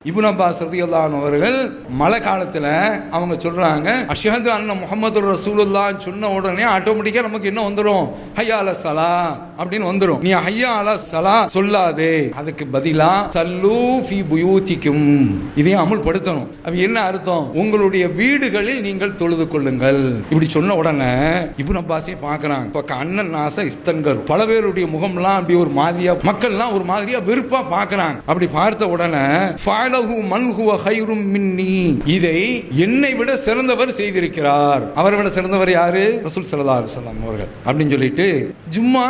இப்னு Abbas ரலியல்லாஹு அன்ஹு அவர்கள் மழை காலத்துல அவங்க சொல்றாங்க, அஷ்ஹது அன்ன முஹம்மது ரசூலுல்லாஹ் சொன்ன உடனே ஆட்டோமேட்டிக்கா நமக்கு என்ன வந்துரும், ஹய்யா அலா ஸலா அப்படின்னு வந்துரும். நீ ஹய்யா அலா ஸலா சொல்லாதே, அதுக்கு பதிலா சல்லூ ஃபீ புயூதிக்கும், இதையும் அமுல்படுத்தணும். அப்ப என்ன அர்த்தம், உங்களுடைய வீடுகளில் நீங்கள் தொழுது கொள்ளுங்கள். இப்படி சொன்ன உடனே இப்னு அப்பாஸை பார்க்கறாங்க. இப்ப அண்ணன் நாச இஸ்தன்கர், பல பேருடைய முகம்லாம் அப்படி ஒரு மாதிரியா, மக்கள்லாம் ஒரு மாதிரியா வெறுப்பா பார்க்கறாங்க. அப்படி பார்த்த உடனே இதை என்னை விட சிறந்தவர் செய்திருக்கிறார். அவரை விட சிறந்தவர் யாரு, ரசூல் ஸல்லல்லாஹு அலைஹி வஸல்லம் அவர்கள் அப்படின்னு சொல்லிட்டு, ஜும்மா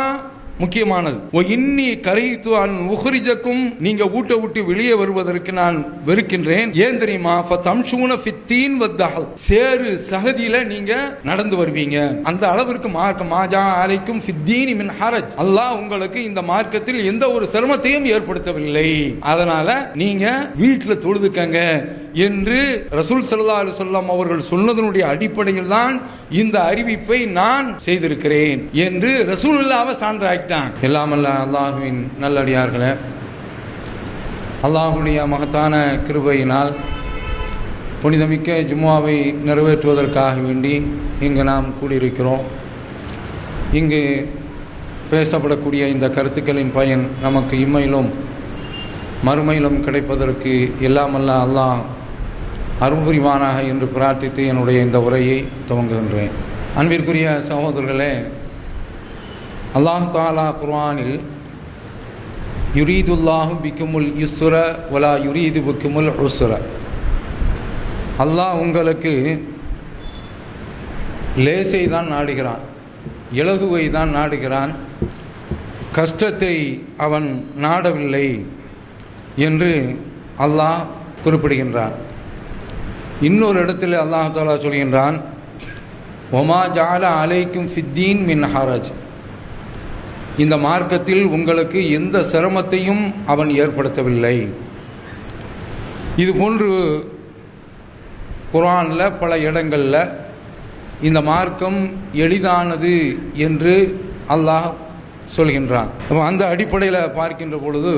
முக்கியமானது. இன்னி கரைத்து அன் உஹ்ரிஜக்கும், நீங்க ஊட்ட விட்டு வெளியே வருவதற்கு நான் வெறுக்கின்றேன். ஏன் தெரியுமா, ஃபதம்ஷூன ஃபித்தீன் வத்தஹல், சேறு சகதியில நீங்க நடந்து வருவீங்க. அந்த அளவிற்கு மார்க்கம் மாஜா அலைக்கும் ஃபித்தீனி மின் ஹரஜ், அல்லாஹ் உங்களுக்கு இந்த மார்க்கத்தில் எந்த ஒரு சிரமத்தையும் ஏற்படுத்தவில்லை, அதனால நீங்க வீட்டுல தொழுதுக்கங்க என்று ரசூல் ஸல்லல்லாஹு அலைஹி வஸல்லம் அவர்கள் சொன்னதனுடைய அடிப்படையில் தான் இந்த அறிவிப்பை நான் செய்திருக்கிறேன் என்று ரசூலுல்லாஹ்வை சான்றாக்கிட்டாங்க. எல்லாமல்ல அல்லாஹ்வின் நல்லடியார்களே, அல்லாஹ்வுடைய மகத்தான கிருபையினால் புனிதமிக்க ஜும்மாவை நிறைவேற்றுவதற்காக வேண்டி இங்கு நாம் கூடியிருக்கிறோம். இங்கு பேசப்படக்கூடிய இந்த கருத்துக்களின் பயன் நமக்கு இம்மையிலும் மறுமையிலும் கிடைப்பதற்கு எல்லாமல்ல அல்லாஹ் அருள் புரிவானாக என்று பிரார்த்தித்து என்னுடைய இந்த உரையை துவங்குகின்றேன். அன்பிற்குரிய சகோதரர்களே, அல்லாஹ் தஆலா குர்ஆனில் யுரீதுல்லாஹு பிக்குமுல் யுஸ்ர வலா யுரீது பிக்குமுல் உஸ்ர, அல்லாஹ் உங்களுக்கு லேசை தான் நாடுகிறான், இலகுவை தான் நாடுகிறான், கஷ்டத்தை அவன் நாடவில்லை என்று அல்லாஹ் குறிப்பிடுகின்றான். இன்னொரு இடத்தில் அல்லாஹ் தஆலா சொல்கின்றான், ஒமா ஜஅல அலைக்கும் ஃபித்தீன் மின் ஹரஜ், இந்த மார்க்கத்தில் உங்களுக்கு எந்த சிரமத்தையும் அவன் ஏற்படுத்தவில்லை. இது போன்று குர்ஆனில் பல இடங்களில் இந்த மார்க்கம் எளிதானது என்று அல்லாஹ் சொல்கின்றான். அந்த அடிப்படையில் பார்க்கின்ற பொழுது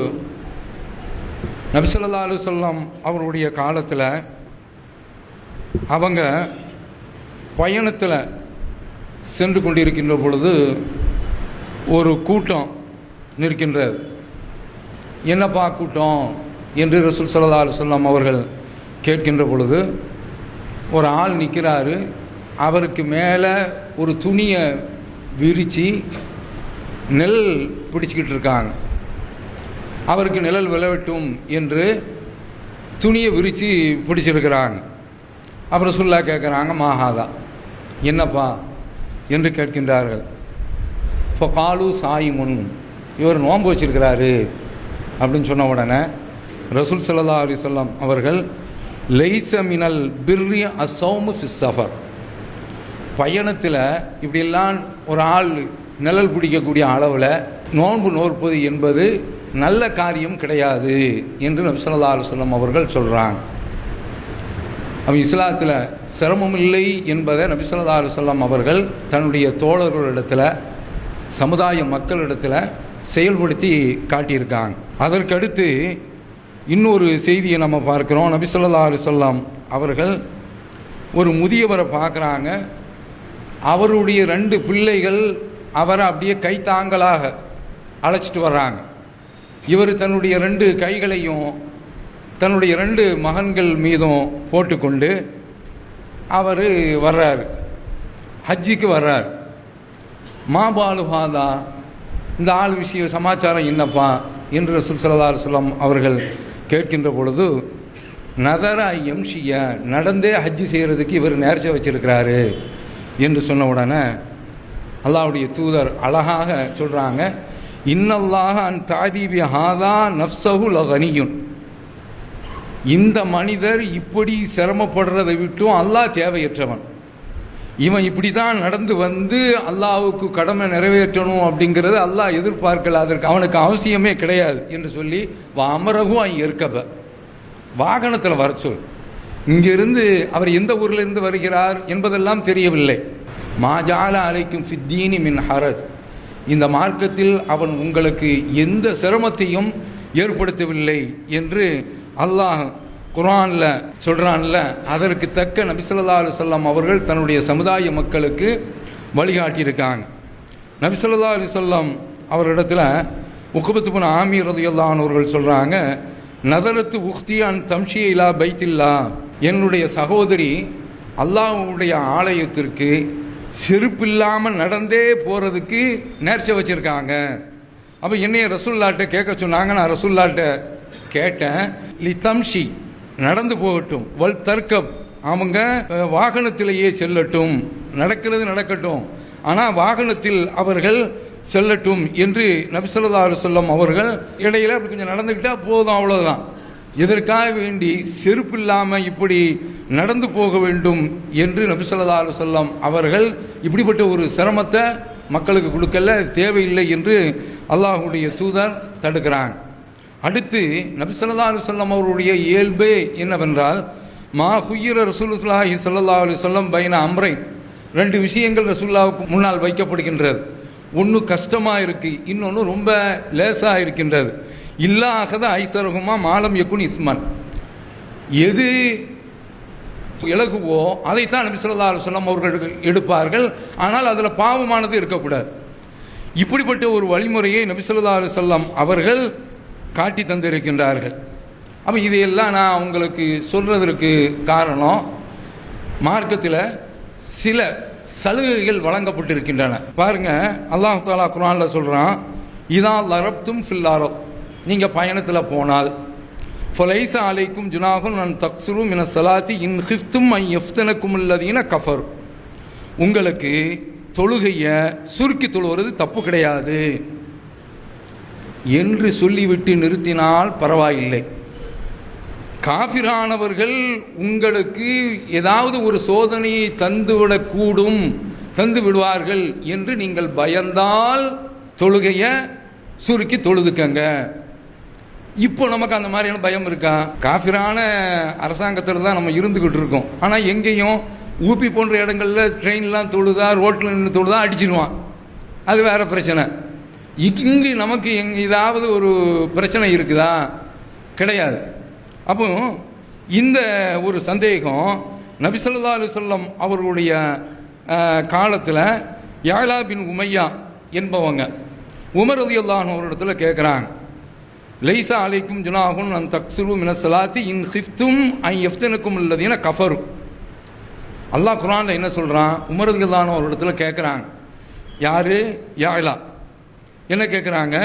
நபி ஸல்லல்லாஹு அலைஹி வஸல்லம் அவருடைய காலத்தில் அவங்க பயணத்தில் சென்று கொண்டிருக்கின்ற பொழுது ஒரு கூட்டம் நிற்கின்றது. என்னப்பா கூட்டம் என்று ரசூல் ஸல்லல்லாஹு அலைஹி வஸல்லம் அவர்கள் கேட்கின்ற பொழுது, ஒரு ஆள் நிற்கிறாரு, அவருக்கு மேலே ஒரு துணியை விரித்து நெல் பிடிச்சிக்கிட்டு இருக்காங்க. அவருக்கு நிழல் விழவட்டும் என்று துணியை விரித்து பிடிச்சிருக்கிறாங்க. அப்புறம் ரசூலுல்லாஹ் கேட்குறாங்க, மாஹாதா, என்னப்பா என்று கேட்கின்றார்கள். இப்போ காலு சாயிமுன், இவர் நோன்பு வச்சிருக்கிறாரு அப்படின்னு சொன்ன உடனே ரசூல் ஸல்லல்லாஹு அலைஹி வஸல்லம் அவர்கள், லைஸ மினல் பிர்ரி அஸ்ஸௌமு ஃபிஸ் ஸஃபர், பயணத்தில் இப்படியெல்லாம் ஒரு ஆள் நிழல் பிடிக்கக்கூடிய அளவில் நோன்பு நோற்பது என்பது நல்ல காரியம் கிடையாது என்று நபி ஸல்லல்லாஹு அலைஹி வஸல்லம் அவர்கள் சொல்கிறாங்க. அவன் இஸ்லாத்தில் சிரமம் இல்லை என்பதை நபி ஸல்லல்லாஹு அலைஹி வஸல்லம் அவர்கள் தன்னுடைய தோழர்களிடத்தில், சமுதாய மக்களிடத்தில் செயல்படுத்தி காட்டியிருக்காங்க. அதற்கடுத்து இன்னொரு செய்தியை நம்ம பார்க்குறோம். நபி ஸல்லல்லாஹு அலைஹி வஸல்லம் அவர்கள் ஒரு முதியவரை பார்க்குறாங்க. அவருடைய 2 பிள்ளைகள் அவரை அப்படியே கைத்தாங்கலாக அழைச்சிட்டு வர்றாங்க. இவர் தன்னுடைய 2 கைகளையும் தன்னுடைய 2 மகன்கள் மீதும் போட்டுக்கொண்டு அவர் வர்றார், ஹஜ்ஜிக்கு வர்றார். மாபாலுஹாதா, இந்த ஆள் விஷய சமாச்சாரம் என்னப்பா என்று ரசூல் ஸல்லல்லாஹு அலைஹி வஸல்லம் அவர்கள் கேட்கின்ற பொழுது, நதர யம்ஷிய, நடந்தே ஹஜ்ஜி செய்கிறதுக்கு இவர் நேர்ச்சை வச்சிருக்கிறாரு என்று சொன்ன உடனே அல்லாஹ்வுடைய தூதர் அழகாக சொல்கிறாங்க, இன்னல்லாஹ அன் தாதீபி ஹாதா நஃப்ஸஹு லகனியுன், இந்த மனிதர் இப்படி சிரமப்படுறதை விட்டும் அல்லாஹ் தேவையற்றவன், இவன் இப்படி தான் நடந்து வந்து அல்லாஹ்வுக்கு கடமை நிறைவேற்றணும் அப்படிங்கிறது அல்லாஹ் எதிர்பார்க்கல, அதற்கு அவனுக்கு அவசியமே கிடையாது என்று சொல்லி அமரகும் அவன் ஏற்கப்ப வாகனத்தில் வர சொல். இங்கிருந்து அவர் எந்த ஊரிலிருந்து வருகிறார் என்பதெல்லாம் தெரியவில்லை. மாஜால அலைக்கும் ஃபித்தீனி மின் ஹரஜ், இந்த மார்க்கத்தில் அவன் உங்களுக்கு எந்த சிரமத்தையும் ஏற்படுத்தவில்லை என்று அல்லாஹ் குர்ஆனில் சொல்கிறான்ல, அதற்கு தக்க நபி ஸல்லல்லாஹு அலைஹி வஸல்லம் அவர்கள் தன்னுடைய சமுதாய மக்களுக்கு வழிகாட்டியிருக்காங்க. நபி ஸல்லல்லாஹு அலைஹி வஸல்லம் அவர்களிடத்தில் உக்பத் இப்னு ஆமீர் ரலியல்லாஹு அன்ஹு அவர்கள் சொல்கிறாங்க, நதரத்து உக்தி அன் தம்ஷி இலா பைத்தில்லா, என்னுடைய சகோதரி அல்லாஹ்வுடைய ஆலயத்திற்கு செருப்பில்லாமல் நடந்தே போகிறதுக்கு நேர்ச்சை வச்சுருக்காங்க. அப்போ என்னைய ரசூலுல்லாஹ்ட்ட கேட்க சொன்னாங்க. நான் ரசூலுல்லாஹ்ட்ட கேட்டேன், லி தம்ஷி நடந்து போகட்டும், வல் தர்கப் அவங்க வாகனத்திலேயே செல்லட்டும், நடக்கிறது நடக்கட்டும், ஆனால் வாகனத்தில் அவர்கள் செல்லட்டும் என்று நபி ஸல்லல்லாஹு அலைஹி வஸல்லம் அவர்கள் இடையில அப்படி கொஞ்சம் நடந்துக்கிட்டால் போதும், அவ்வளோதான். இதற்காக வேண்டி செருப்பு இல்லாமல் இப்படி நடந்து போக வேண்டும் என்று நபி ஸல்லல்லாஹு அலைஹி வஸல்லம் அவர்கள் இப்படிப்பட்ட ஒரு சிரமத்தை மக்களுக்கு கொடுக்கல, தேவையில்லை என்று அல்லாஹ்வுடைய தூதர் தடுக்கிறாங்க. அடுத்து நபி ஸல்லல்லாஹு அலைஹி வஸல்லம் அவருடைய இயல்பே என்னவென்றால், மா ஹுய்யிர ரசூலுல்லாஹி ஸல்லல்லாஹு அலைஹி வஸல்லம் பைன அம்ரைன், ரெண்டு விஷயங்கள் ரசூலுல்லாஹ்வுக்கு முன்னால் வைக்கப்படுகின்றது. ஒன்று கஷ்டமாக இருக்குது, இன்னொன்று ரொம்ப லேசாக இருக்கின்றது. இல்லாஹத ஐசரகுமா மாலம் யக்குன் இஸ்மன், எது இலகுவோ அதைத்தான் நபி ஸல்லல்லாஹு அலைஹி வஸல்லம் அவர்கள் எடுப்பார்கள், ஆனால் அதில் பாவமானது இருக்கக்கூடாது. இப்படிப்பட்ட ஒரு வழிமுறையை நபி ஸல்லல்லாஹு அலைஹி வஸல்லம் அவர்கள் காட்டி தந்திருக்கின்றார்கள். அப்போ இதையெல்லாம் நான் உங்களுக்கு சொல்கிறதற்கு காரணம், மார்க்கத்தில் சில சலுகைகள் வழங்கப்பட்டிருக்கின்றன. பாருங்கள், அல்லாஹ் தஆலா குர்ஆனில் சொல்கிறான், இதா லரப்தும் ஃபில் அர்த், நீங்கள் பயணத்தில் போனால், ஃபலைஸ அலைக்கும் ஜுனாஹுன் அன் தக்ஸுரு மின ஸலாத்தி இன் ஹிஃப்தும் ஐ யஃப்தனக்கும் அல்லதீன கஃபர், உங்களுக்கு தொழுகையை சுருக்கி தொழுவது தப்பு கிடையாது என்று சொல்லிவிட்டு நிறுத்தினால் பரவாயில்லை. காஃபிரானவர்கள் உங்களுக்கு ஏதாவது ஒரு சோதனையை தந்துவிடக்கூடும், தந்து விடுவார்கள் என்று நீங்கள் பயந்தால் தொழுகையை சுருக்கி தொழுதுக்கங்க. இப்போ நமக்கு அந்த மாதிரியான பயம் இருக்கா? காஃபிரான அரசாங்கத்தில் தான் நம்ம இருந்துக்கிட்டு இருக்கோம். ஆனால் எங்கேயும் ஊபி போன்ற இடங்களில் ட்ரெயின்லாம் தொழுதா, ரோட்டில் நின்று தொழுதா அடிச்சிடுவான், அது வேறு பிரச்சனை. இங்கு நமக்கு ஏதாவது ஒரு பிரச்சனை இருக்குதா? கிடையாது. அப்போ இந்த ஒரு சந்தேகம் நபி ஸல்லல்லாஹு அலைஹி வஸல்லம் அவர்களுடைய காலத்தில் யாலா பின் உமையா என்பவங்க உமர் ரலியல்லாஹு அன்ஹு அவரிடத்தில் கேட்குறாங்க, லைஸா அலைக்கும் ஜுனாஹுன் அன் தக்ஸுரு மின ஸலாத்தி இன் ஹிஃப்தும் ஐ யஃப்தனக்கும் அல்லதீன கஃபரு. அல்லாஹ் குர்ஆனில் என்ன சொல்கிறான்? உமர் ரலியல்லாஹு அன்ஹு அவரிடத்தில் கேட்குறாங்க, யார்? யாலா. என்ன கேட்குறாங்க?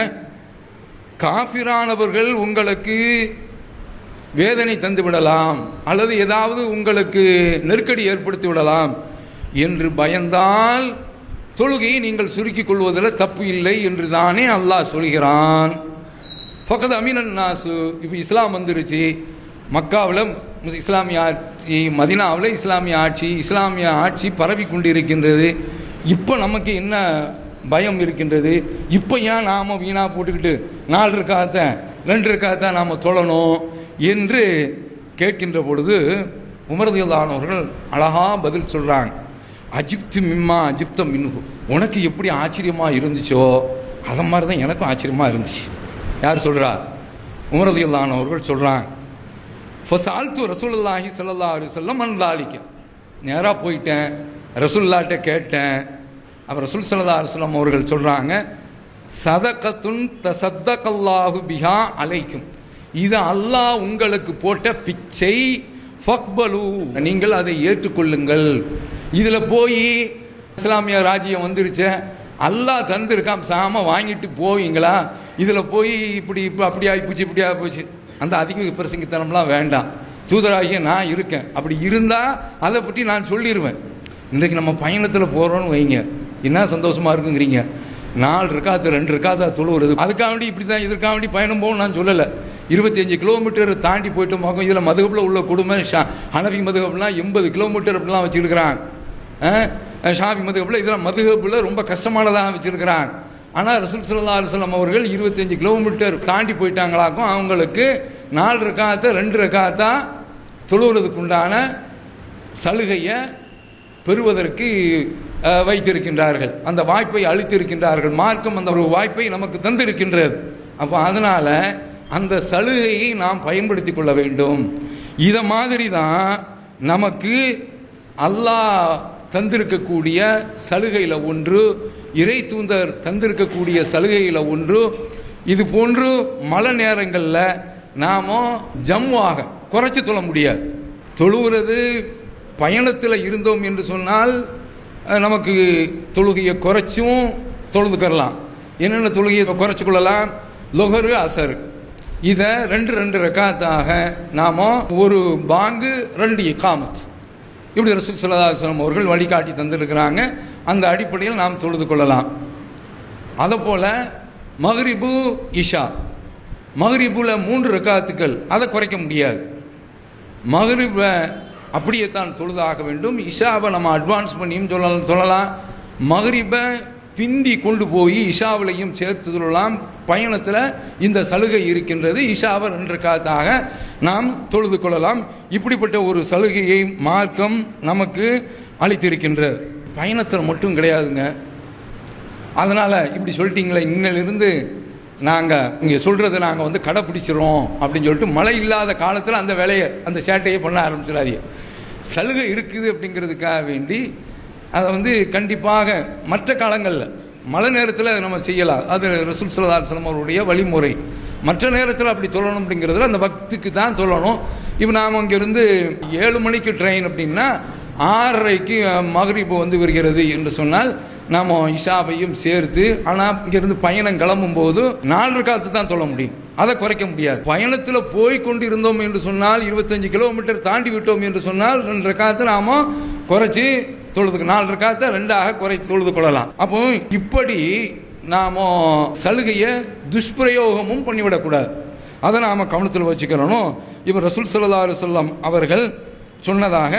காஃபிரானவர்கள் உங்களுக்கு வேதனை தந்து விடலாம் அல்லது ஏதாவது உங்களுக்கு நெருக்கடி ஏற்படுத்தி விடலாம் என்று பயந்தால் தொழுகையை நீங்கள் சுருக்கிக் கொள்வதில் தப்பு இல்லை என்று தானே அல்லாஹ் சொல்கிறான். ஃபகத் அமீனன் நாசு, இப்போ இஸ்லாம் வந்துருச்சு, மக்காவில் இஸ்லாமிய ஆட்சி, மதினாவில் இஸ்லாமிய ஆட்சி, இஸ்லாமிய ஆட்சி பரவி கொண்டிருக்கின்றது. இப்போ நமக்கு என்ன பயம் இருக்கின்றது? இப்போ ஏன் நாம் வீணாக போட்டுக்கிட்டு 4 ரக்காத்தை 2 ரக்காத்தை நாம் தொழணும் என்று கேட்கின்ற பொழுது உமர் ரலியல்லாஹு அன்ஹு அவர்கள் அழகாக பதில் சொல்கிறாங்க, அஜிப்து மிம்மா அஜிப்த மின்ஹு, உனக்கு எப்படி ஆச்சரியமாக இருந்துச்சோ அதை மாதிரி தான் எனக்கும் ஆச்சரியமாக இருந்துச்சு. யார் சொல்கிறா? உமர் ரலியல்லாஹு அன்ஹு அவர்கள் சொல்கிறாங்க, ஃபஸால்து ரசூலுல்லாஹி ஸல்லல்லாஹு அலைஹி வஸல்லம் அன் ஸாலிக, நேராக போயிட்டேன், ரசூலுல்லாஹ்ட்ட கேட்டேன். அப்போ ரசூல் ஸல்லல்லாஹு அலைஹி வஸல்லம் அவர்கள் சொல்கிறாங்க, சதகத்துன் தஸத்தகல்லாஹு பிஹா அலைக்கும், இது அல்லாஹ் உங்களுக்கு போட்ட பிச்சை, ஃபக்பலு, நீங்கள் அதை ஏற்றுக்கொள்ளுங்கள். இதில் போய் இஸ்லாமிய ராஜ்யம் வந்துருச்சு, அல்லாஹ் தந்திருக்கான், சாம வாங்கிட்டு போவீங்களா? இதில் போய் இப்படி இப்போ அப்படி ஆகிப்போச்சு இப்படி ஆகிப்போச்சு, அந்த அதிக பிரசங்கித்தனம்லாம் வேண்டாம். தூதராகிய நான் இருக்கேன், அப்படி இருந்தால் அதை பற்றி நான் சொல்லிடுவேன். இன்றைக்கு நம்ம பயணத்தில் போகிறோன்னு வைங்க, என்ன சந்தோஷமாக இருக்குங்கிறீங்க, 4 ரக்காத்து 2 ரக்காத்தா தொழுவுறது, அதுக்காக வேண்டி இப்படி தான் இதற்காக வேண்டி பயணம் போகணும்னு நான் சொல்லலை. 25 கிலோமீட்டர் தாண்டி போய்ட்டு போகும். இதில் மதுகப்பில் உள்ள கொடுமை ஹனஃபி மதுகப்லாம் 80 கிலோமீட்டர் அப்படிலாம் வச்சுருக்கிறாங்க. ஷாஃபி மதுகப்பில் இதில் மதுகப்பில் ரொம்ப கஷ்டமானதாக வச்சுருக்கிறாங்க. ஆனால் ரசூல் ஸல்லல்லாஹு அலைஹி வஸல்லம் அவர்கள் 25 கிலோமீட்டர் தாண்டி போயிட்டாங்களாக்கும், அவங்களுக்கு 4 ரக்காத்தை 2 ரக்காத்தா தொழுவதுக்குண்டான சலுகையை பெறுவதற்கு வைத்திருக்கின்றார்கள், அந்த வாய்ப்பை அளித்திருக்கின்றார்கள். மார்க்கம் அந்த ஒரு வாய்ப்பை நமக்கு தந்திருக்கின்றது. அப்போ அதனால் அந்த சலுகையை நாம் பயன்படுத்தி கொள்ள வேண்டும். இதை மாதிரி தான் நமக்கு அல்லாஹ் தந்திருக்கக்கூடிய சலுகையில் ஒன்று, இறை தூதர் தந்திருக்கக்கூடிய சலுகையில் ஒன்று. இது போன்று மழை நேரங்களில் நாம் ஜம்முவாக குறைச்சி தொழ முடியாது. தொழுகிறது பயணத்தில் இருந்தோம் என்று சொன்னால் நமக்கு தொழுகையை குறைச்சும் தொழுதுக்கரலாம். என்னென்ன தொழுகையை குறைச்சி கொள்ளலாம்? லொஹரு, அசர், இதை 2 ரக்காத்தாக நாம் ஒரு பாங்கு 2 இகாமத், இப்படி ரசூல் ஸல்லல்லாஹு அலைஹி வஸல்லம் அவர்கள் வழிகாட்டி தந்திருக்கிறாங்க. அந்த அடிப்படையில் நாம் தொழுது கொள்ளலாம். அதுபோல் மக்ரிபு, இஷா, மக்ரிபுல 3 ரக்காத்துக்கள், அதை குறைக்க முடியாது. மக்ரிபை அப்படியே தான் தொழுதாக வேண்டும். இஷாவை நம்ம அட்வான்ஸ் பண்ணியும் தொழலாம். மக்ரிபை பிந்தி கொண்டு போய் இஷாவிலையும் சேர்த்து தொழலாம். பயணத்தில் இந்த சலுகை இருக்கின்றது. இஷாவை 2 ரக்காத்தாக நாம் தொழுது கொள்ளலாம். இப்படிப்பட்ட ஒரு சலுகையை மார்க்கம் நமக்கு அளித்திருக்கின்றது. பயணத்தில் மட்டும் கிடையாதுங்க. அதனால் இப்படி சொல்லிட்டீங்களே, இன்னிலிருந்து நாங்கள் இங்கே சொல்கிறத நாங்கள் கடைப்பிடிச்சிடறோம் அப்படின்னு சொல்லிட்டு மழை இல்லாத காலத்தில் அந்த வேலையை, அந்த சேட்டையை பண்ண ஆரம்பிச்சிடாதீங்க. சலுகை இருக்குது அப்படிங்கிறதுக்காக வேண்டி அதை கண்டிப்பாக மற்ற காலங்களில் மழை நேரத்தில் நம்ம செய்யலாம். அது ரசூல் ஸல்லல்லாஹு அலைஹி வஸல்லம் அவருடைய வழிமுறை. மற்ற நேரத்தில் அப்படி தொழணும் அப்படிங்கிறதுல அந்த பக்திக்கு தான் தொழணும். இப்போ நாம் இங்கேருந்து 7 மணிக்கு ட்ரெயின் அப்படின்னா 6:30க்கு மக்ரிபு வருகிறது என்று சொன்னால் நாம் இஷாவையும் சேர்த்து, ஆனால் இங்கேருந்து பயணம் கிளம்பும்போது 4 ரக்காத்து தான் தொழ முடியும். அதை குறைக்க முடியாது. பயணத்தில் போய் கொண்டு இருந்தோம் என்று சொன்னால் 25 கிலோமீட்டர் தாண்டி விட்டோம் என்று சொன்னால் 2 ரக்காத்து நாம் குறைச்சி தொழுதுக்கு 4 ரக்காத்தை 2ஆக குறைத்து தொழுது கொள்ளலாம். அப்போ இப்படி நாம் சலுகையை துஷ்பிரயோகமும் பண்ணிவிடக்கூடாது. அதை நாம் கவனத்தில் வச்சுக்கிறணும். இப்போ ரசூல் ஸல்லல்லாஹு அலைஹி வஸல்லம் அவர்கள் சொன்னதாக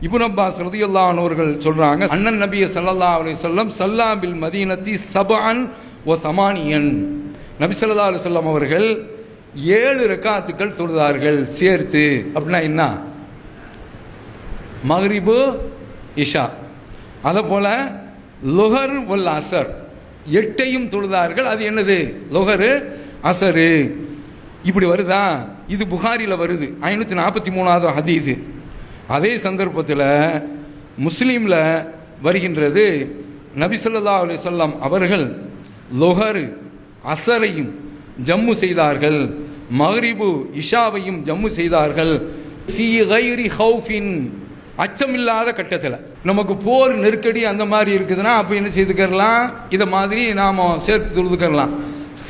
இப்னு அப்பாஸ் ரலியல்லாஹு அன்ஹு அவர்கள் சொல்றாங்க, அண்ணன் நபி ஸல்லல்லாஹு அலைஹி வஸல்லம் ஸல்லா பில் மதீனத்தி சபஅன் வ ஸமானியன். நபி ஸல்லல்லாஹு அலைஹி வஸல்லம் அவர்கள் 7 ரக்காத்துக்கள் தொழுதார்கள் சேர்த்து. அப்படின்னா என்ன? மக்ரிபு, இஷா, அதுபோல் லுஹர் வல் அசர் 8ஐயும் தொழுதார்கள். அது என்னது? லுஹரு, அசரு. இப்படி வருதா? இது புகாரியில் வருது, 543வது ஹதீஸு. அதே சந்தர்ப்பத்தில் முஸ்லீமில் வருகின்றது, நபி ஸல்லல்லாஹு அலைஹி வஸல்லம் அவர்கள் லுஹரு, அசரையும் ஜம்மு செய்தார்கள், மக்ரிபு, இஷாவையும் ஜம்மு செய்தார்கள். ஃபீ கைரி ஹௌஃபின், அச்சமில்லாத கட்டத்தில். நமக்கு போர் நெருக்கடி அந்த மாதிரி இருக்குதுன்னா அப்போ என்ன செய்துக்கலாம்? இதை மாதிரி நாம் சேர்த்து தொழுதுக்கலாம்.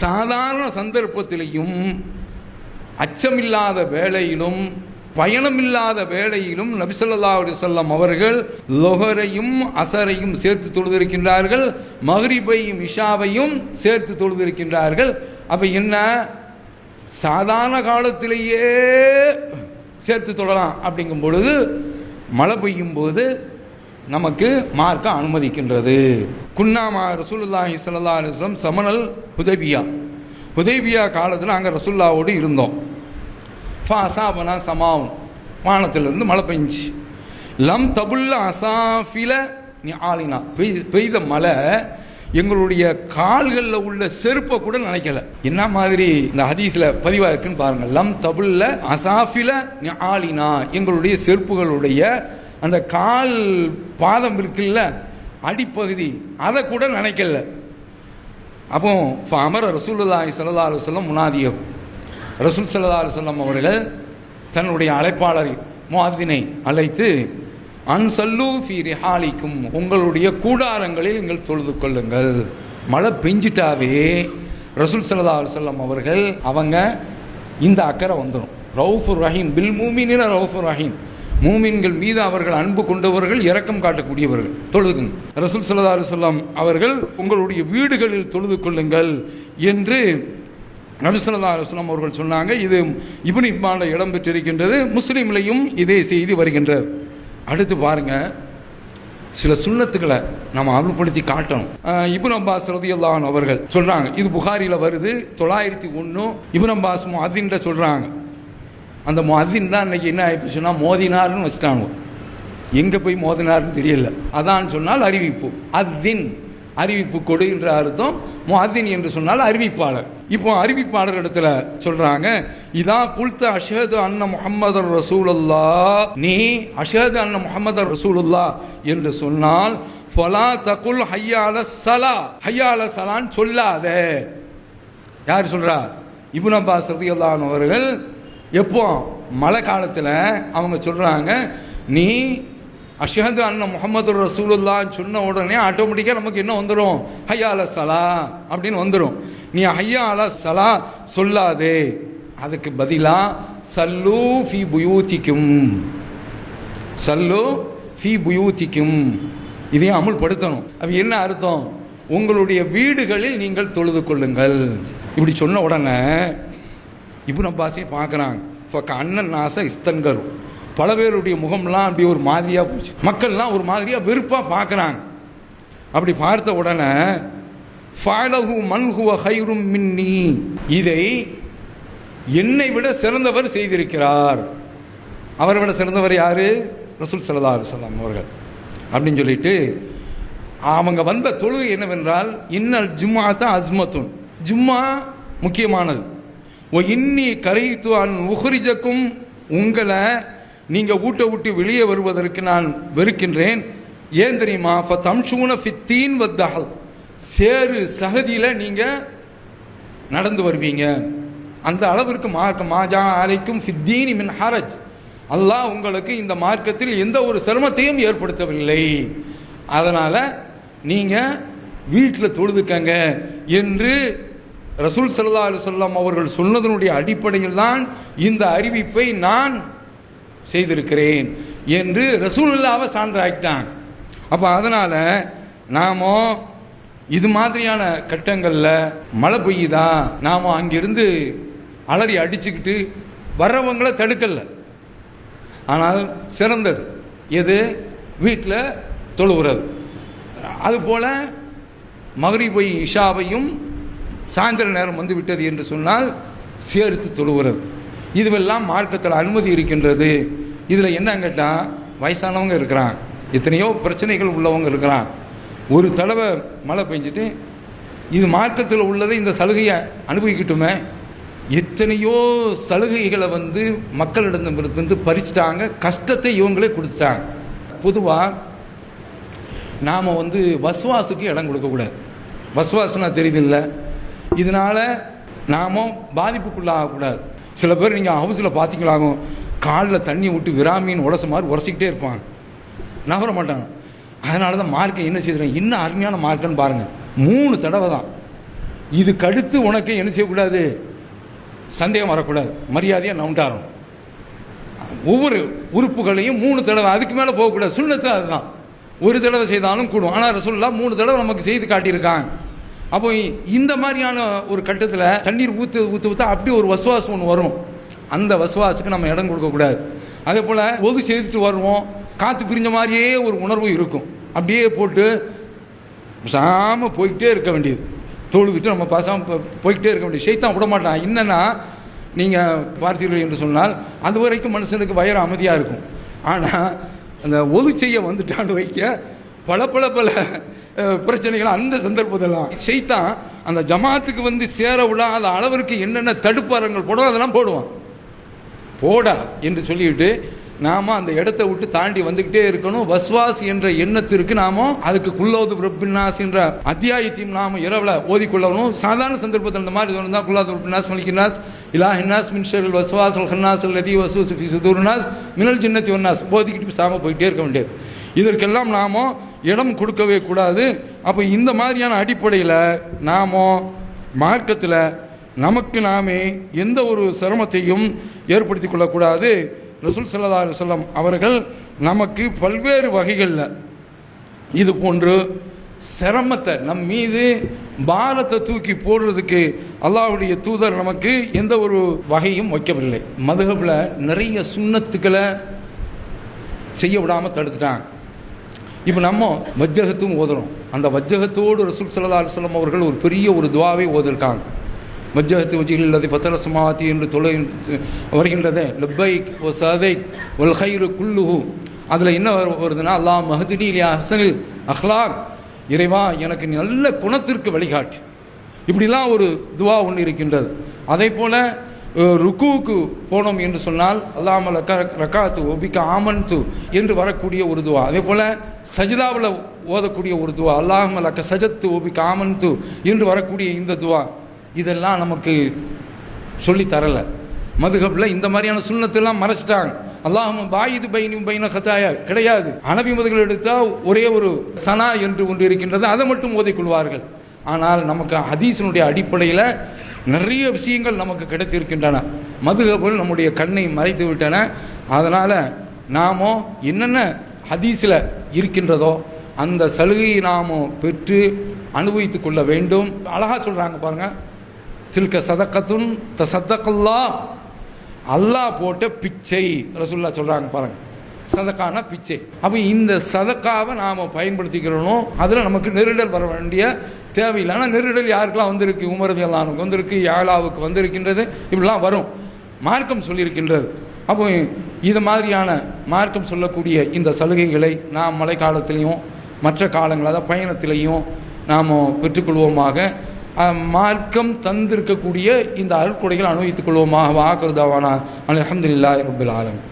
சாதாரண சந்தர்ப்பத்திலையும் அச்சமில்லாத வேளையிலும் பயணமில்லாத வேளையிலும் நபி ஸல்லல்லாஹு அலைஹி வஸல்லம் அவர்கள் லுஹரையும் அசரையும் சேர்த்து தொழுதிருக்கின்றார்கள், மக்ரிபையும் இஷாவையும் சேர்த்து தொழுதிருக்கின்றார்கள். அப்போ என்ன? சாதாரண காலத்திலேயே சேர்த்து தொழலாம். அப்படிங்கும் பொழுது மழை பெய்யும் போது நமக்கு மார்க்க அனுமதிக்கின்றது. குன்னாமா ரசூலுல்லாஹி ஸல்லல்லாஹு அலைஹி வஸல்லம் சமனல் ஹுதைபியா காலத்தில் அங்கே ரசூல்லாவோடு இருந்தோம். ஃபாசாபனா சமாவும், வானத்திலிருந்து மழை பெஞ்சி. லம் தபுல்ல அசாஃபில நீ ஆலினா, பெய்த மழை எங்களுடைய கால்களில் உள்ள செருப்பை கூட நினைக்கல. என்ன மாதிரி இந்த ஹதீஸில் பதிவாக இருக்குன்னு பாருங்கள். லம் தபுல்ல அசாஃபில நீ ஆலினா, எங்களுடைய செருப்புகளுடைய அந்த கால் பாதம் இருக்குல்ல, அடிப்பகுதி, அதை கூட நினைக்கல. அப்போ அமர ரசூலுல்லாஹி ஸல்லல்லாஹு அலைஹி வஸல்லம் முனாதியம், ரசூல் ஸல்லல்லாஹு அலைஹி வஸல்லம் அவர்கள் தன்னுடைய அழைப்பாளரை முஅத்தினை அழைத்து, அன்சல்லு ஃபீ ரிஹாலிக்கும், உங்களுடைய கூடாரங்களில் நீங்கள் தொழுது கொள்ளுங்கள். மழை பெஞ்சிட்டாவே ரசூல் ஸல்லல்லாஹு அலைஹி வஸல்லம் அவர்கள் அவங்க இந்த அக்கறை வந்துடும். ரவுஃபுர் ரஹீம், பில் மூமினின ரவுஃபுர் ரஹீம், மூமின்கள் மீது அவர்கள் அன்பு கொண்டவர்கள், இரக்கம் காட்டக்கூடியவர்கள், தொழுதுங்க. ரசூல் ஸல்லல்லாஹு அலைஹி வஸல்லம் அவர்கள் உங்களுடைய வீடுகளில் தொழுது கொள்ளுங்கள் என்று நபி ஸல்லல்லாஹு அலைஹி வஸல்லம் அவர்கள் சொன்னாங்க. இது இப்னு இப்மானில் இடம் பெற்றிருக்கின்றது, முஸ்லீம்லையும் இதே செய்தி வருகின்றது. அடுத்து பாருங்க, சில சுன்னத்துக்களை நம்ம அமல்படுத்தி காட்டணும். இப்னு அப்பாஸ் ரலியல்லாஹு அன்ஹு அவர்கள் சொல்றாங்க, இது புகாரியில் வருது, 901. இப்னு அப்பாஸ் முஅத்தின்ட சொல்றாங்க. அந்த முஅத்தின் தான் இன்னைக்கு என்ன ஆயிடுச்சுன்னா மோதினார்னு வச்சுட்டாங்க. எங்கே போய் மோதினார்னு தெரியல. அதான் சொன்னால் அறிவிப்பு, அத்தின் அறிவிப்பு கொடு என்ற அர்த்தம். முஅத்தின் என்று சொன்னால் அறிவிப்பாளர். இப்போ அறிவிப்பாளர் இடத்துல சொல்றாங்க, இதா குல்த அஷ்ஹது அன்ன முஹம்மதர் ரசூலுல்லாஹ், நீ அஷ்ஹது அன்ன முஹம்மதர் ரசூலுல்லாஹ் என்று சொன்னால் ஃபலா தகுல் ஹய்யா அலஸ் ஸலா, ஹய்யா அலஸ் ஸலான்னு சொல்லாதே. யார் சொல்றா? இப்னு அப்பாஸ் ரலியல்லாஹு அன்ஹு அவர்கள் எப்போ மழை காலத்தில் அவங்க சொல்றாங்க, நீ அஷ்ஹது அன்ன முஹம்மது ரசூலுல்லாஹ் சொன்ன உடனே ஆட்டோமேட்டிக்காக நமக்கு என்ன வந்துடும்? ஹய்யா அலஸ் ஸலா அப்படின்னு வந்துடும். நீ ஹய்யா அலஸ் ஸலா சொல்லாதே, அதுக்கு பதிலா சல்லு ஃபி புயூத்திக்கும், சல்லு ஃபி புயூத்திக்கும், இதையும் அமுல்படுத்தணும். அப்ப என்ன அர்த்தம்? உங்களுடைய வீடுகளில் நீங்கள் தொழுது கொள்ளுங்கள். இப்படி சொன்ன உடனே இப்னு அப்பாஸையும் பார்க்குறாங்க. அண்ணன் நாச இஸ்தன்கர், பல பேருடைய முகம்லாம் அப்படி ஒரு மாதிரியாக போச்சு, மக்கள்லாம் ஒரு மாதிரியாக வெறுப்பாக பார்க்குறாங்க. அப்படி பார்த்த உடனே ஃபஅலஹு மன் ஹுவ கைரும் மின்னி, இதை என்னை விட சிறந்தவர் செய்திருக்கிறார். அவரை விட சிறந்தவர் யாரு? ரசூல் ஸல்லல்லாஹு அலைஹி வஸல்லம் அவர்கள். அப்படின்னு சொல்லிட்டு அவங்க வந்த தொழுகை என்னவென்றால், இன்னல் ஜும்ஆத அஸ்மத்துன், ஜும்மா முக்கியமானது. ஓ இன்னி கரைத்து அன் உஹ்ரிஜக்கும், உங்களை நீங்கள் வீட்டை விட்டு வெளியே வருவதற்கு நான் வெறுக்கின்றேன். ஏன் தெரியுமா? ஃபதம்ஷூன ஃபித்தீன் வத்தஹல், சேரு சகதியில் நீங்கள் நடந்து வருவீங்க. அந்த அளவிற்கு மார்க்கம் மாஜா அலைக்கும் ஃபித்தீனி மின் ஹரஜ், அல்லாஹ் உங்களுக்கு இந்த மார்க்கத்தில் எந்த ஒரு சிரமத்தையும் ஏற்படுத்தவில்லை, அதனால் நீங்கள் வீட்டில் தொழுதுக்கங்க என்று ரசூல் ஸல்லல்லாஹு அலைஹி வஸல்லம் அவர்கள் சொன்னதனுடைய அடிப்படையில் தான் இந்த அறிவிப்பை நான் செய்திருக்கிறேன் என்று ரசூலுல்லாஹ்வை சான்றாக்கிட்டாங்க. அப்போ அதனால் நாம் இது மாதிரியான கட்டங்களில் மழை பெய்யுதா, நாம் அங்கிருந்து அலறி அடிச்சுக்கிட்டு வர்றவங்களை தடுக்கல. ஆனால் சிறந்தது எது? வீட்டில் தொழுகிறது. அதுபோல் மக்ரிபை இஷாவையும் சாயந்தர நேரம் வந்து விட்டது என்று சொன்னால் சேர்த்து தொழுகிறது. இதுவெல்லாம் மார்க்கத்தில் அனுமதி இருக்கின்றது. இதில் என்ன கேட்டால், வயசானவங்க இருக்கிறாங்க, எத்தனையோ பிரச்சனைகள் உள்ளவங்க இருக்கிறாங்க. ஒரு தடவை மழை பெஞ்சிட்டு இது மார்க்கத்தில் உள்ளதை இந்த சலுகையை அனுபவிக்கட்டுமே, எத்தனையோ சலுகைகளை மக்களிடமிருந்து பறிச்சிட்டாங்க, கஷ்டத்தை இவங்களே கொடுத்துட்டாங்க. பொதுவாக நாம் வஸ்வாசுக்கு இடம் கொடுக்கக்கூடாது. வஸ்வாசுனா தெரியுதில்லை, இதனால் நாம் பாதிப்புக்குள்ளாகக்கூடாது. சில பேர் நீங்கள் ஹவுஸில் பார்த்தீங்களாகும், காலில் தண்ணி விட்டு விராமின்னு உரச மாதிரி உரசிக்கிட்டே இருப்பாங்க, நகர மாட்டாங்க. அதனால தான் மார்க்கை என்ன செய்கிறேன், இன்னும் அருமையான மார்க்குன்னு பாருங்கள். 3 தடவை தான். இதுக்கு அடுத்து உனக்கு என்ன செய்யக்கூடாது, சந்தேகம் வரக்கூடாது, மரியாதையாக நவுண்டாரும். ஒவ்வொரு உறுப்புகளையும் 3 தடவை, அதுக்கு மேலே போகக்கூடாது. சுன்னத்து அதுதான், ஒரு தடவை செய்தாலும் கூடும். ஆனால் ரசூலுல்லாஹ் 3 தடவை நமக்கு செய்து காட்டியிருக்காங்க. அப்போ இந்த மாதிரியான ஒரு கட்டத்தில் தண்ணீர் ஊற்ற அப்படி ஒரு வசுவாசம் ஒன்று வரும். அந்த வசுவாசுக்கு நம்ம இடம் கொடுக்கக்கூடாது. அதே போல் ஒது செய்துட்டு வருவோம், காற்று பிரிஞ்ச மாதிரியே ஒரு உணர்வு இருக்கும். அப்படியே போட்டு பேசாமல் போய்கிட்டே இருக்க வேண்டியது, தொழுதுட்டு நம்ம பேசாமல் போய்கிட்டே இருக்க வேண்டியது. ஷைத்தான் விட மாட்டான். என்னென்னா, நீங்கள் பார்த்தீர்கள் என்று சொன்னால் அது வரைக்கும் மனுஷனுக்கு வயிறு அமைதியாக இருக்கும். ஆனால் அந்த ஒது செய்ய வந்துட்டான்னு வைக்க பல பல பல பிரச்சனைகள் அந்த சந்தர்ப்பத்தெல்லாம் ஷைத்தான் அந்த ஜமாத்துக்கு சேர விடாத அளவிற்கு என்னென்ன தடுப்பாரங்கள் போடுவோம் அதெல்லாம் போடுவான். போடா என்று சொல்லிவிட்டு நாம் அந்த இடத்த விட்டு தாண்டி வந்துக்கிட்டே இருக்கணும். வஸ்வாஸ் என்ற எண்ணத்திற்கு நாம் அதுக்கு குல்லோது ரப்பின்னாஸ் என்ற அத்தியாயத்தையும் நாம் இரவில் ஓதிக்கொள்ளணும். சாதாரண சந்தர்ப்பத்தில் இந்த மாதிரி சொன்னால் குல்லாது ரப்பின்னாஸ் மலிக்கின்னாஸ் இலாஹின்னாஸ் மின் ஷர்ரில் வஸ்வாஸ் அல் ஹன்னாஸ் அல்லதி வஸ்வஸு ஃபீ சுதூரின்னாஸ் மினல் ஜின்னத்தி வன்னாஸ் ஓதிக்கிட்டு சாம போயிட்டே இருக்க வேண்டியது. இதற்கெல்லாம் நாம் இடம் கொடுக்கவே கூடாது. அப்போ இந்த மாதிரியான அடிப்படையில் நாம் மார்க்கத்தில் நமக்கு நாமே எந்த ஒரு சிரமத்தையும் ஏற்படுத்தி கொள்ளக்கூடாது. ரசூல் ஸல்லல்லாஹு அலைஹி வஸல்லம் அவர்கள் நமக்கு பல்வேறு வகைகளில் இது போன்று சிரமத்தை நம் மீது பாரத்தை தூக்கி போடுறதுக்கு அல்லாஹ்வுடைய தூதர் நமக்கு எந்த ஒரு வகையும் வைக்கவில்லை. மதுஹபில் நிறைய சுன்னத்துக்களை செய்ய விடாமல் தடுத்துட்டாங்க. இப்போ நம்ம வஜ்ஜகத்தும் ஓதுறோம். அந்த வஜ்ஜகத்தோடு ரசூல் ஸல்லல்லாஹு அலைஹி வஸல்லம் அவர்கள் ஒரு பெரிய ஒரு துஆவை ஓதிருக்காங்க. வஜ்ஜகத்து வஜ்ஹில் லதி ஃபத்தர ஸமாவாத்தி என்று தொலை வருகின்றதே, லப்பைக் வ ஸஅதைக் வல் கைரு குல்லுஹு. அதில் என்ன வருதுன்னா, அல்லாஹ் மஹ்தினி லி அஹ்ஸனில் அஹ்லாக், இறைவா எனக்கு நல்ல குணத்திற்கு வழிகாட்டு. இப்படிலாம் ஒரு துஆ ஒன்று இருக்கின்றது. அதே போல் ருக்குவுக்கு போனோம் என்று சொன்னால் அல்லாஹ் ரக்காத்து ஒபிக்க ஆமன்து என்று வரக்கூடிய ஒரு துவா. அதே போல் சஜிதாவில் ஓதக்கூடிய ஒரு துவா அல்லாஹ் லக்க சஜத்து ஒபிக்க ஆமன்து என்று வரக்கூடிய இந்த துவா இதெல்லாம் நமக்கு சொல்லி தரலை. மதுஹபில் இந்த மாதிரியான சுன்னத்தெல்லாம் மறைச்சிட்டாங்க. அல்லாஹும் பாயிது பைனி பைன கத்தாயா கிடையாது. ஹனபி மதுகள் எடுத்தால் ஒரே ஒரு சனா என்று ஒன்று இருக்கின்றது, அதை மட்டும் ஓதிக்கொள்வார்கள். ஆனால் நமக்கு ஹதீஸினுடைய அடிப்படையில் நிறைய விஷயங்கள் நமக்கு கிடைத்திருக்கின்றன. மதுஹபுகள் நம்முடைய கண்ணை மறைத்து விட்டன. அதனால் நாமோ என்னென்ன ஹதீஸில் இருக்கின்றதோ அந்த சலுகையை நாமோ பெற்று அனுபவித்து கொள்ள வேண்டும். அழகாக சொல்கிறாங்க பாருங்கள், தில்க சதக்கத்துன் தசத்தக்கல்லா, அல்லாஹ் போட்ட பிச்சை ரசூல்லா சொல்கிறாங்க பாருங்கள். சதக்கானா பிச்சை. அப்போ இந்த சதக்காவை நாம் பயன்படுத்திக்கிறோம். அதில் நமக்கு நெருடல் வர வேண்டிய தேவையில்லை. ஆனால் நெருடல் யாருக்கெல்லாம் வந்திருக்கு? உமர் ரலியல்லாஹு வந்திருக்கு, யாழாவுக்கு வந்திருக்கின்றது, இப்படிலாம் வரும். மார்க்கம் சொல்லியிருக்கின்றது. அப்போ இது மாதிரியான மார்க்கம் சொல்லக்கூடிய இந்த சலுகைகளை நாம் மழை காலத்திலையும் மற்ற காலங்கள் அதாவது பயணத்திலையும் நாம் பெற்றுக்கொள்வோமாக. மார்க்கம் தந்திருக்கக்கூடிய இந்த அருட்கொடைகளை அனுபவித்துக் கொள்வோமாக. வாக்குறுதாவானா அல்ஹம்துலில்லாஹி ரப்பில் ஆலமீன்.